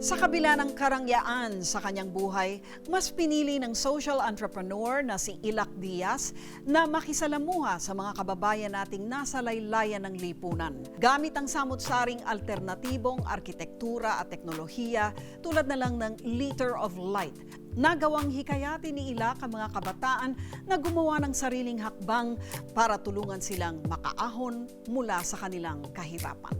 Sa kabila ng karangyaan sa kanyang buhay, mas pinili ng social entrepreneur na si Ilak Diaz na makisalamuha sa mga kababayan nating nasa laylayan ng lipunan. Gamit ang samut-saring alternatibong arkitektura at teknolohiya tulad na lang ng Liter of Light, nagawang hikayatin ni Ilak ang mga kabataan na gumawa ng sariling hakbang para tulungan silang makaahon mula sa kanilang kahirapan.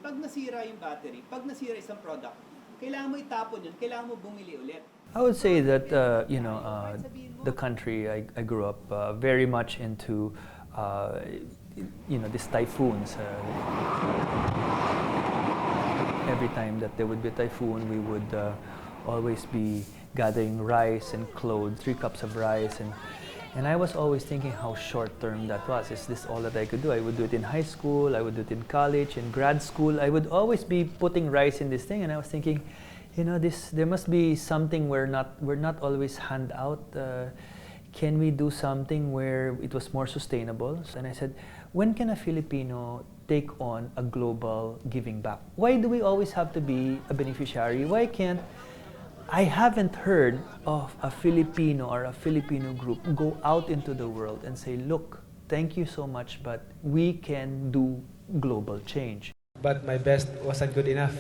Pag nasira yung battery, pag nasira isang product, kailangan mo itapon yun, kailangan mo bumili ulit. I would say that the country I grew up very much into these typhoons. Every time that there would be a typhoon, we would always be gathering rice and clothes, 3 cups of rice, and I was always thinking how short-term that was. Is this all that I could do? I would do it in high school, I would do it in college, in grad school. I would always be putting rice in this thing, and I was thinking, there must be something we're not always hand out. Can we do something where it was more sustainable? And I said, when can a Filipino take on a global giving back? Why do we always have to be a beneficiary? Why can't I haven't heard of a Filipino or a Filipino group go out into the world and say, look, thank you so much, but we can do global change. But my best wasn't good enough.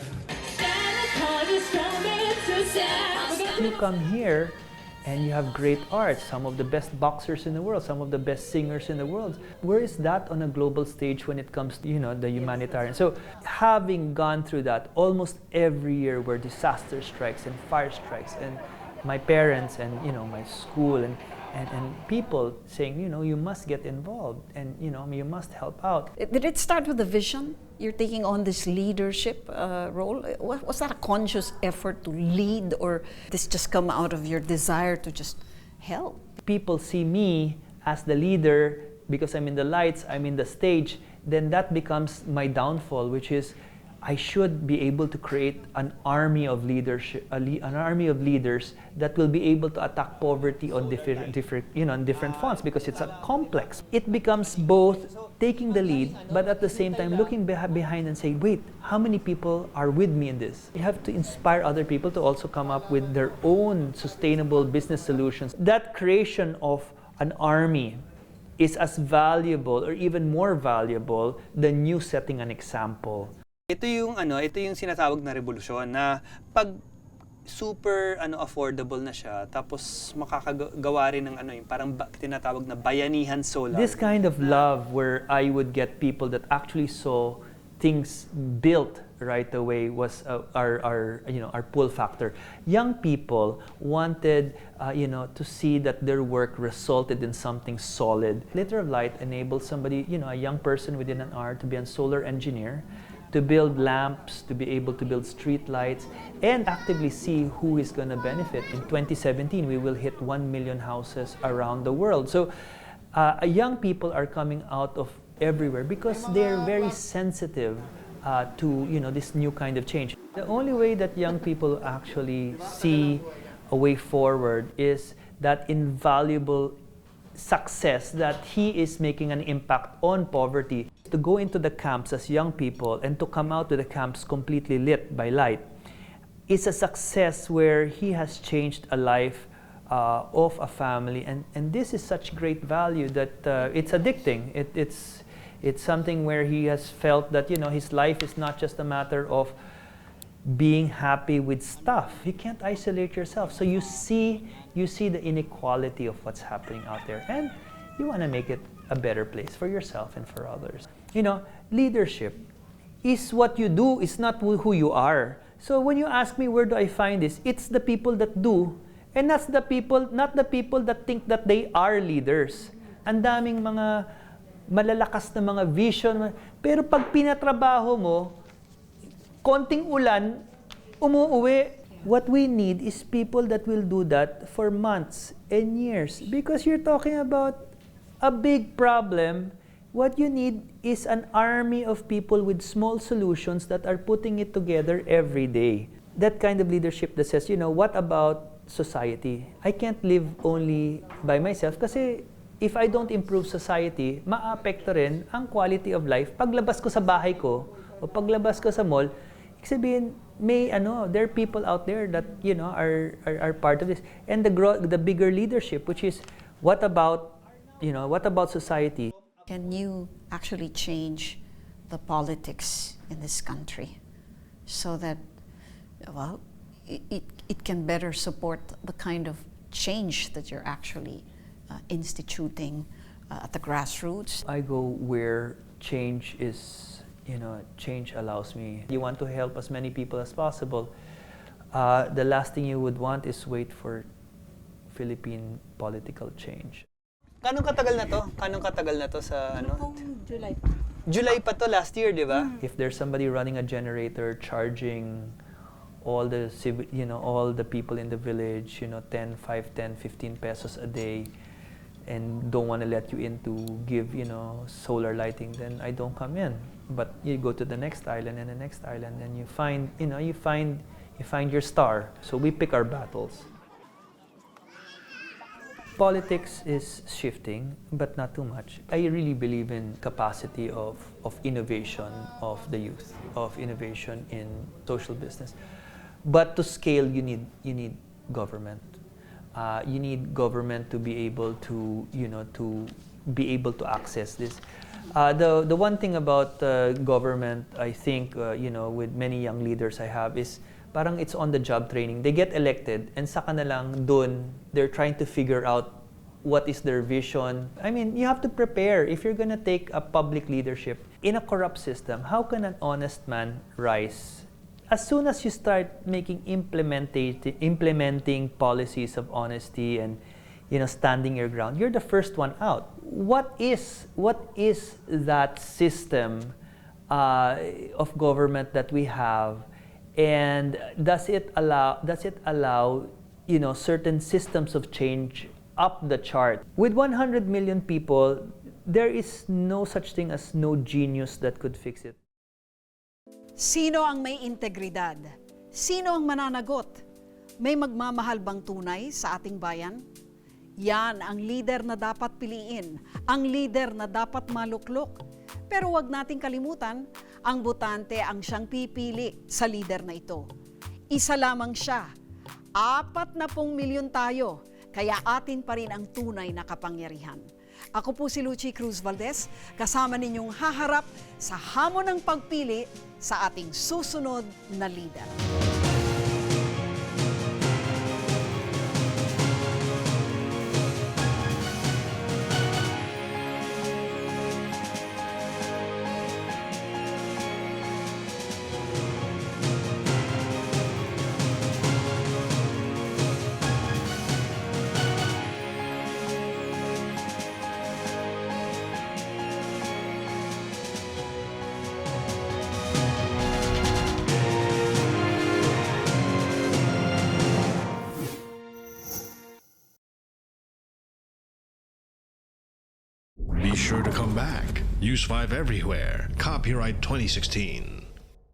You come here and you have great art, some of the best boxers in the world, some of the best singers in the world. Where is that on a global stage when it comes to, the humanitarian? So having gone through that almost every year where disaster strikes and fire strikes, and my parents and, my school and people saying, you must get involved and, you must help out. Did it start with a vision? You're taking on this leadership role. Was that a conscious effort to lead, or this just come out of your desire to just help? People see me as the leader because I'm in the lights, I'm in the stage, then that becomes my downfall, which is I should be able to create an army of leadership, an army of leaders that will be able to attack poverty on different fronts, because it's a complex. It becomes both taking the lead, but at the same time looking behind and saying, wait, how many people are with me in this? You have to inspire other people to also come up with their own sustainable business solutions. That creation of an army is as valuable or even more valuable than you setting an example. Ito yung sinatawag na revolusyon na pag super affordable na siya, tapos makakagawa rin ng yung parang tinatawag na bayanihan solar. This kind of love where I would get people that actually saw things built right away was our pull factor. Young people wanted to see that their work resulted in something solid. Liter of Light enables somebody, a young person within an hour to be a solar engineer, to build lamps, to be able to build street lights, and actively see who is going to benefit. In 2017, we will hit 1 million houses around the world. So young people are coming out of everywhere because they're very sensitive to this new kind of change. The only way that young people actually see a way forward is that invaluable success that he is making an impact on poverty. To go into the camps as young people and to come out to the camps completely lit by light is a success where he has changed a life of a family, and this is such great value that it's addicting. It's something where he has felt that his life is not just a matter of being happy with stuff. You can't isolate yourself, so you see the inequality of what's happening out there, and you want to make it a better place for yourself and for others. Leadership is what you do, it's not who you are. So when you ask me where do I find this, it's the people that do, and that's the people, not the people that think that they are leaders. Ang daming mga malalakas na mga vision, pero pag pinatrabaho mo, konting ulan, umuuwi. What we need is people that will do that for months and years, because you're talking about a big problem. What you need is an army of people with small solutions that are putting it together every day. That kind of leadership that says, what about society? I can't live only by myself kasi if I don't improve society, maapekto rin ang quality of life. Paglabas ko sa bahay ko, o paglabas ko sa mall, ibig sabihin, there are people out there that, are part of this. And the bigger leadership, which is, what about society? Can you actually change the politics in this country so that, well, it can better support the kind of change that you're actually instituting at the grassroots? I go where change allows me. You want to help as many people as possible. The last thing you would want is wait for Philippine political change. Kanong katagal na to? Kanong katagal na to sa ano? July. July pa to last year, di ba? If there's somebody running a generator charging all the people in the village, 10, 15 pesos a day, and don't want to let you in to give, solar lighting, then I don't come in. But you go to the next island and the next island, and you find your star. So we pick our battles. Politics is shifting, but not too much. I really believe in capacity of innovation of the youth, of innovation in social business. But to scale, you need government. You need government to be able to to access this. The one thing about government, I think, with many young leaders I have, is parang it's on-the-job training. They get elected, and saka na lang dun, they're trying to figure out what is their vision. I mean, you have to prepare. If you're gonna take a public leadership in a corrupt system, how can an honest man rise? As soon as you start implementing policies of honesty and standing your ground, you're the first one out. What is that system of government that we have, and does it allow certain systems of change up the chart? With 100 million people, there is no such thing as no genius that could fix it. Sino ang may integridad? Sino ang mananagot? May magmamahal bang tunay sa ating bayan? Yan ang leader na dapat piliin, ang leader na dapat maluklok. Pero wag nating kalimutan, ang botante ang siyang pipili sa leader na ito. Isa lamang siya. 40 milyon tayo, kaya atin pa rin ang tunay na kapangyarihan. Ako po si Lucy Cruz Valdez, kasama ninyong haharap sa hamon ng pagpili sa ating susunod na leader. Be sure to come back. Use 5 everywhere. Copyright 2016.